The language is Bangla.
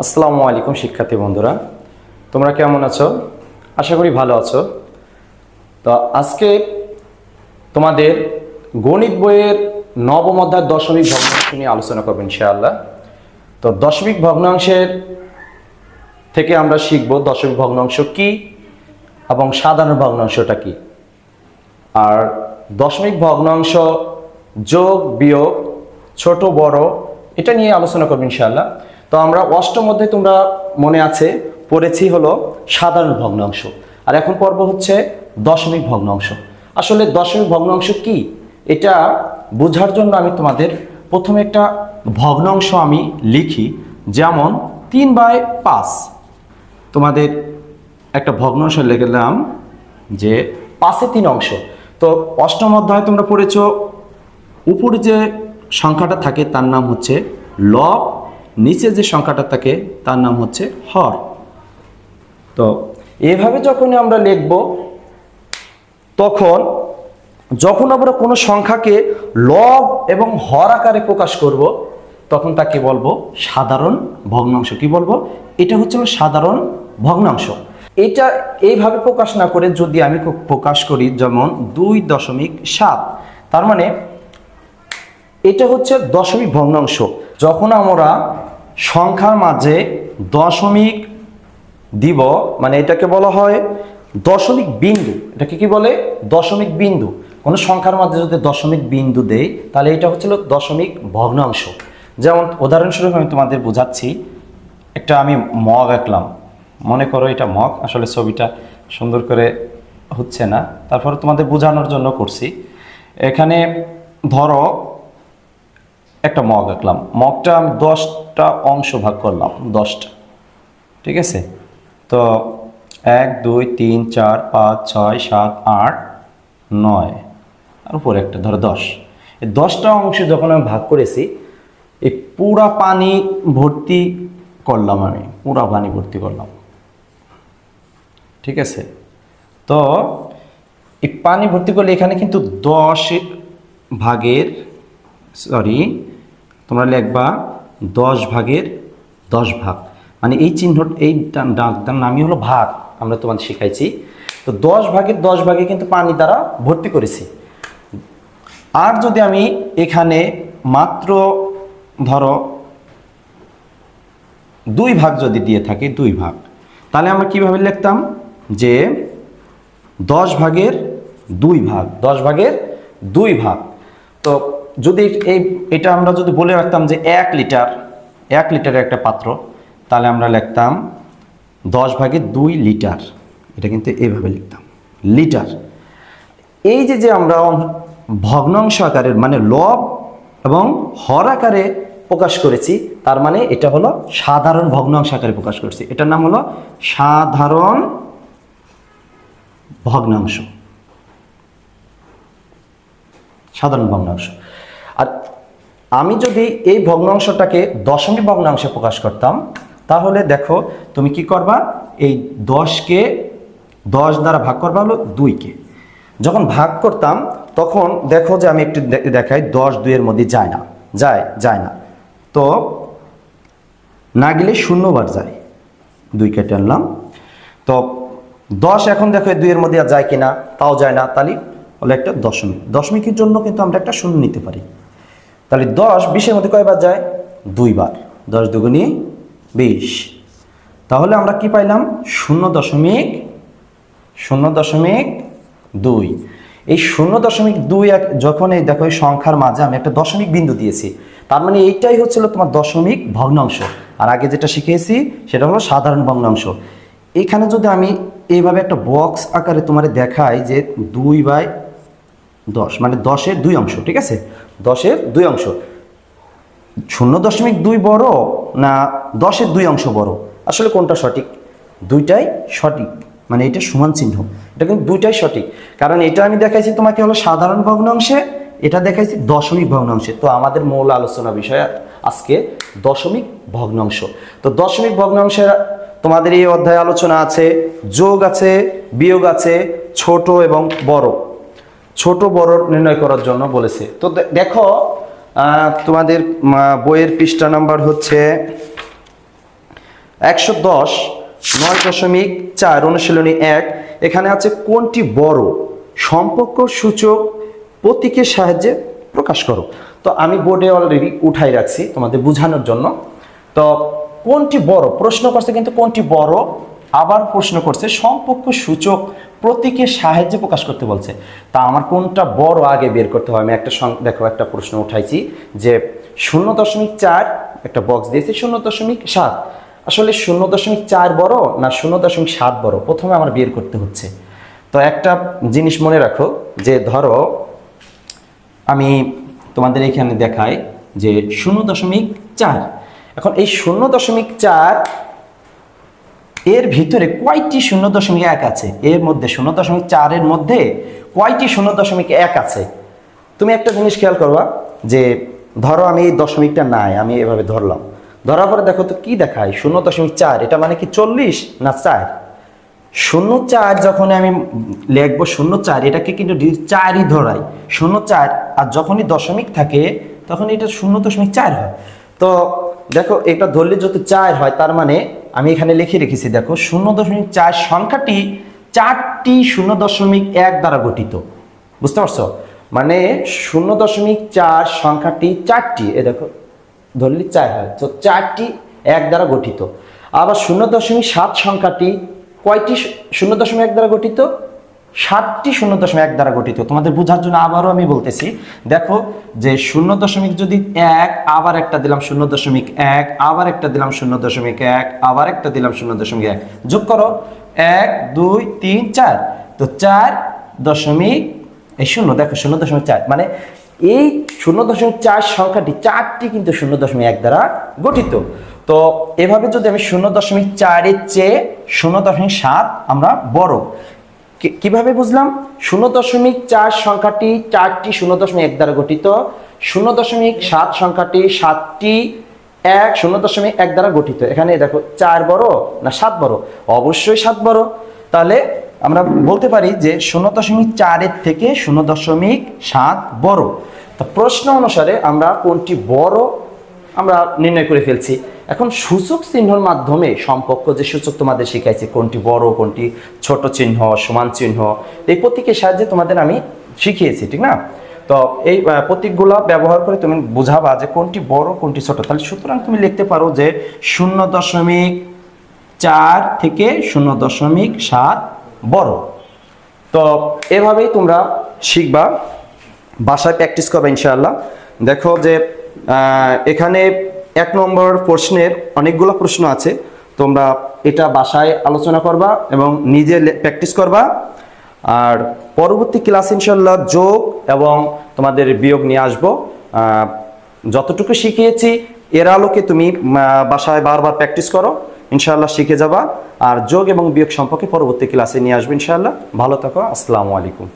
আসসালামু আলাইকুম শিক্ষার্থী বন্ধুরা, তোমরা কেমন আছো? আশা করি ভালো আছো। তো আজকে তোমাদের গণিত বইয়ের নবম অধ্যায় দশমিক ভগ্নাংশ নিয়ে আলোচনা করব ইনশাআল্লাহ। তো দশমিক ভগ্নাংশের থেকে আমরা শিখব দশমিক ভগ্নাংশ কি এবং সাধারণ ভগ্নাংশটা কি, আর দশমিক ভগ্নাংশ যোগ বিয়োগ ছোট বড় এটা নিয়ে আলোচনা করব ইনশাআল্লাহ। তো আমরা অষ্টম অধ্যায়ে তোমরা মনে আছে পড়েছি হলো সাধারণ ভগ্নাংশ, আর এখন পর্ব হচ্ছে দশমিক ভগ্নাংশ। আসলে দশমিক ভগ্নাংশ কি এটা বোঝার জন্য আমি তোমাদের প্রথমে একটা ভগ্নাংশ আমি লিখি, যেমন 3/5। তোমাদের একটা ভগ্নাংশ লিখলাম যে 5-এ 3 অংশ। তো অষ্টম অধ্যায়ে তোমরা পড়েছো উপরে যে সংখ্যাটা থাকে তার নাম হচ্ছে লব, নিচে যে সংখ্যাটা থাকে তার নাম হচ্ছে হর। তো এভাবে যখন আমরা লিখব তখন যখন আমরা কোনো সংখ্যাকে লব এবং হর আকারে প্রকাশ করব তখন তাকে বলবো সাধারণ ভগ্নাংশ। কি বলবো? এটা হচ্ছে সাধারণ ভগ্নাংশ। এটা এইভাবে প্রকাশ না করে যদি আমি প্রকাশ করি যেমন 2.7, তার মানে এটা হচ্ছে দশমিক ভগ্নাংশ। যখন আমরা সংখ্যার মাঝে দশমিক দিব মানে এটাকে বলা হয় দশমিক বিন্দু। এটাকে কি বলে? দশমিক বিন্দু। কোনো সংখ্যার মাঝে যদি দশমিক বিন্দু দেই তাহলে এটা হচ্ছিল দশমিক ভগ্নাংশ। যেমন উদাহরণস্বরূপ আমি তোমাদের বোঝাচ্ছি, একটা আমি মগ আঁকলাম, মনে করো এটা মগ, আসলে ছবিটা সুন্দর করে হচ্ছে না, তারপরে তোমাদের বোঝানোর জন্য করছি। এখানে ধরো একটা মগ আঁকলাম, মগটা আমি 10টা অংশ ভাগ করলাম, 10টা, ঠিক আছে? তো 1 2 3 4 5 6 7 8 9 আর উপরে একটা ধরো 10। এই 10টা অংশ যখন আমি ভাগ করেছি এই পুরা পানি ভর্তি করলাম, আমি পুরা পানি ভর্তি করলাম, ঠিক আছে? তো এই পানি ভর্তি করলে এখানে কিন্তু 10 ভাগের তোমরা লিখবা 10 ভাগের 10 ভাগ, মানে এই চিহ্ন এই ডাকটার নামই হলো ভাগ, আমরা তোমাদের শিখাইছি। তো 10 ভাগের 10 ভাগে কিন্তু পানি দ্বারা ভর্তি করেছি। আর যদি আমি এখানে মাত্র ধরো 2 ভাগ যদি দিয়ে থাকি, 2 ভাগ, তাহলে আমরা কিভাবে লিখতাম যে 10 ভাগের 2 ভাগ, 10 ভাগের 2 ভাগ। তো যদি এটা আমরা যদি বলে রাখতাম যে 1 লিটারের একটা পাত্র, তাহলে আমরা লিখতাম 10 ভাগের 2 লিটার। এটা কিন্তু এইভাবে লিখতাম, লিটার। এই যে আমরা ভগ্নাংশ আকারের মানে লব এবং হর আকারে প্রকাশ করেছি, তার মানে এটা হলো সাধারণ ভগ্নাংশ আকারে প্রকাশ করছি। এটার নাম হলো সাধারণ ভগ্নাংশ, সাধারণ ভগ্নাংশ। আর আমি যদি এই ভগ্নাংশটাকে দশমিক ভগ্নাংশে প্রকাশ করতাম তাহলে দেখো তুমি কি করবা, এই 10কে 10 দ্বারা ভাগ করবা হলো 2কে। যখন ভাগ করতাম তখন দেখো যে আমি একটু দেখাই, 10 2-এর মধ্যে যায় না, যায় না। তো না গেলে 0 বার যায়, 2 কেটে আনলাম। তো 10 এখন দেখো 2-এর মধ্যে আর যায় কিনা, তাও যায় না, তাহলে হলো একটা দশমিক। দশমিকের জন্য কিন্তু আমরা একটা 0 নিতে পারি। তাহলে 10 20-এর মধ্যে কয়বার যায়? 2 বার। 10 দুগুণে 20। তাহলে আমরা কি পাইলাম? 0.2। এই 0.2 যখন এই দেখো এই সংখ্যার মাঝে আমি একটা দশমিক বিন্দু দিয়েছি, তার মানে এইটাই হচ্ছিল তোমার দশমিক ভগ্নাংশ। আর আগে যেটা শিখেছি সেটা হলো সাধারণ ভগ্নাংশ। এখানে যদি আমি এইভাবে একটা বক্স আকারে তোমার দেখাই যে 2/10 মানে 10-এর 2 অংশ, ঠিক আছে? 10-এর 2 অংশ। 0.2 বড় না 10-এর 2 অংশ বড়? আসলে কোনটা সঠিক? দুইটাই সঠিক, মানে এটা সমান চিহ্ন, এটা কিন্তু দুইটাই সঠিক। কারণ এটা আমি দেখাইছি তোমাকে হলো সাধারণ ভগ্নাংশে, এটা দেখাইছি দশমিক ভগ্নাংশে। তো আমাদের মূল আলোচনা বিষয় আজকে দশমিক ভগ্নাংশ। তো দশমিক ভগ্নাংশের তোমাদের এই অধ্যায়ে আলোচনা আছে, যোগ আছে, বিয়োগ আছে, ছোট এবং বড়। ছোট বড় নির্ণয় করার জন্য বলেছে। তো দেখো তোমাদের বইয়ের পৃষ্ঠা নাম্বার হচ্ছে 110 9.4 অনুশীলনী 1 এখানে আছে কোনটি বড় সম্পর্ক সূচক প্রতীকের সাহায্যে প্রকাশ করো। তো আমি বোর্ডে অলরেডি উঠাই রাখছি তোমাদের বোঝানোর জন্য। তো কোনটি বড় প্রশ্ন করছে, কিন্তু কোনটি বড়, আবার প্রশ্ন করছে সম্পর্ক সূচক প্রতীকের সাহায্যে প্রকাশ করতে বলছে। তা আমার কোনটা বড় আগে বের করতে হয়। আমি একটা দেখো একটা প্রশ্ন উঠাইছি যে 0.4 একটা বক্স দিয়েছি 0.7, আসলে 0.4 বড় না 0.7 বড়, প্রথমে আমার বের করতে হচ্ছে। তো একটা জিনিস মনে রাখো যে ধরো আমি তোমাদের এখানে দেখাই যে 0.4, এখন এই 0.4 এর ভিতরে কয়টি 0.1 আছে, এর মধ্যে 0.4 এর মধ্যে কয়টি 0.1 আছে। তুমি একটা জিনিস খেয়াল করবা যে ধরো আমি এই দশমিকটা নাই, আমি এভাবে ধরলাম, ধরার পরে দেখো তো কি দেখায় 0.4, এটা মানে কি 40 না 4? 0.4 যখন আমি লিখবো 0.4 এটাকে কিন্তু 4ই ধরাই 0.4, আর যখনই দশমিক থাকে তখন এটা 0.4 হয়। তো দেখো এটা ধরলে যত 4 হয়, তার মানে আমি এখানে লিখে রেখেছি দেখো 0.4 সংখ্যাটি 4টি 0.1 দ্বারা গঠিত। বুঝতে পারছো? মানে 0.4 সংখ্যাটি 4টি, এ দেখো ধরলে 4 হয়, তো 4টি 1 দ্বারা গঠিত। আবার 0.7 সংখ্যাটি কয়টি 0.1 দ্বারা গঠিত? 7টি 0.1 দ্বারা গঠিত। তোমাদের বোঝার জন্য আবারও আমি বলতেছি, দেখো যে 0. যদি 1, আবার একটা দিলাম 0.1, আবার একটা দিলাম 0.1, আবার একটা দিলাম 0.1, যোগ করো 1 2 3 4, তো 4.0 দেখো 0.4, মানে এই 0.4 সংখ্যাটি 4টি কিন্তু 0.1 দ্বারা গঠিত। তো এভাবে যদি আমি 0.4 এর চেয়ে 0.7 আমরা বড়, কিভাবে বুঝলাম? 0.4 সংখ্যাটি 4টি 0.1 দ্বারা গঠিত, 0.7 সংখ্যাটি 7টি 0.1 দ্বারা গঠিত। এখানে দেখো 4 বড় না 7 বড়? অবশ্যই 7 বড়। তাহলে আমরা বলতে পারি যে 0.4 এর থেকে 0.7 বড়। তো প্রশ্ন অনুসারে আমরা কোনটি বড় আমরা নির্ণয় করে ফেলছি। এখন সূচক চিহ্নের মাধ্যমে সম্পর্ক, যে সূচক তোমাদের শিখাইছি কোনটি বড় কোনটি ছোট চিহ্ন, সমান চিহ্ন, এই প্রতীকের সাহায্যে তোমাদের আমি শিখিয়েছি, ঠিক না? তো এই প্রতীকগুলো ব্যবহার করে তুমি বোঝাবা যে কোনটি বড় কোনটি ছোট। তাহলে সুতরাং তুমি লিখতে পারো যে 0.4 থেকে 0.7 বড়। তো এভাবেই তোমরা শিখবা, বাসায় প্র্যাকটিস করবে ইনশাআল্লাহ। দেখো যে এখানে 1 নম্বর প্রশ্নের অনেকগুলো প্রশ্ন আছে, তোমরা এটা বাসায় আলোচনা করবা এবং নিজে প্র্যাকটিস করবা। আর পরবর্তী ক্লাস ইনশাআল্লাহ যোগ এবং তোমাদের বিয়োগ নিয়ে আসবো। যতটুকু শিখিয়েছি এর আলোকে তুমি বাসায় বারবার প্র্যাকটিস করো, ইনশাআল্লাহ শিখে যাবা। আর যোগ এবং বিয়োগ সম্পর্কে পরবর্তী ক্লাসে নিয়ে আসবে ইনশাআল্লাহ। ভালো থাকো, আসসালামু আলাইকুম।